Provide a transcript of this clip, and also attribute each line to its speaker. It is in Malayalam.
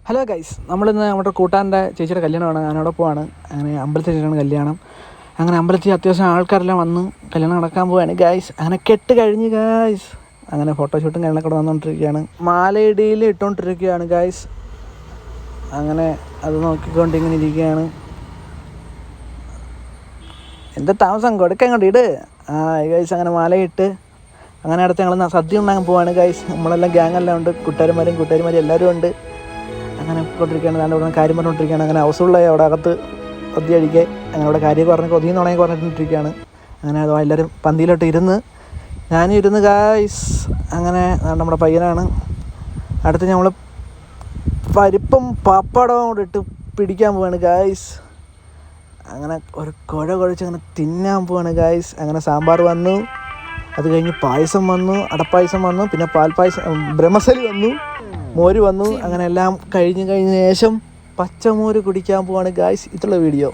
Speaker 1: ഹലോ ഗൈസ്, നമ്മളിന്ന് നമ്മുടെ കൂട്ടാൻ്റെ ചേച്ചിയുടെ കല്യാണമാണ്. അതിനോടൊപ്പമാണ് അങ്ങനെ അമ്പലത്തിൽ ചേച്ചിയാണ് കല്യാണം. അങ്ങനെ അമ്പലത്തിൽ അത്യാവശ്യം ആൾക്കാരെല്ലാം വന്ന് കല്യാണം നടക്കാൻ പോവുകയാണ് ഗൈസ്. അങ്ങനെ കെട്ട് കഴിഞ്ഞ് ഗൈസ്. അങ്ങനെ ഫോട്ടോഷൂട്ടും കാര്യങ്ങളൊക്കെ ഇവിടെ വന്നുകൊണ്ടിരിക്കുകയാണ്. മാലയിടിയിൽ ഇട്ടുകൊണ്ടിരിക്കുകയാണ് ഗൈസ്. അങ്ങനെ അത് നോക്കിക്കൊണ്ട് ഇങ്ങനെ ഇരിക്കുകയാണ്. എന്താ താമസം കൊടുക്കാൻ കൊണ്ട് ഇട് ഗൈസ്. അങ്ങനെ മാലയിട്ട് അങ്ങനെ അടുത്ത് ഞങ്ങൾ സദ്യ ഉണ്ടാകാൻ പോവാണ് ഗൈസ്. നമ്മളെല്ലാം ഗ്യാങ്ങെല്ലാം ഉണ്ട്, കൂട്ടുകാരും എല്ലാവരും ഉണ്ട്. അങ്ങനെ കൊണ്ടിരിക്കുകയാണ്. ഞാൻ ഇവിടെ കാര്യം പറഞ്ഞുകൊണ്ടിരിക്കുകയാണ്. അങ്ങനെ ഹൗസുള്ളായി അവിടെ അകത്ത് സദ്യ കഴിക്കുക. അങ്ങനെ അവിടെ കാര്യമൊക്കെ പറഞ്ഞ് ഒതുങ്ങി തുടങ്ങി പറഞ്ഞിട്ടിരിക്കുകയാണ്. അങ്ങനെ അതോ എല്ലാവരും പന്തിയിലോട്ട് ഇരുന്ന് ഞാനും ഇരുന്ന് ഗായ്സ്. അങ്ങനെ നമ്മുടെ പയ്യനാണ്. അടുത്ത് നമ്മൾ പരിപ്പും പപ്പടവും കൂടെ ഇട്ട് പിടിക്കാൻ പോവാണ് ഗായ്സ്. അങ്ങനെ ഒരു കുഴച്ച് അങ്ങനെ തിന്നാൻ പോവാണ് ഗായ്സ്. അങ്ങനെ സാമ്പാർ വന്നു, അത് കഴിഞ്ഞ് പായസം വന്നു, അടപ്പായസം വന്നു, പിന്നെ പാൽപ്പായസം, ബ്രഹ്മസലി വന്നു, മോര് വന്നു. അങ്ങനെ എല്ലാം കഴിഞ്ഞ ശേഷം പച്ചമോര് കുടിക്കാൻ പോവാണ് ഗായ്സ്. ഇതുള്ള വീഡിയോ.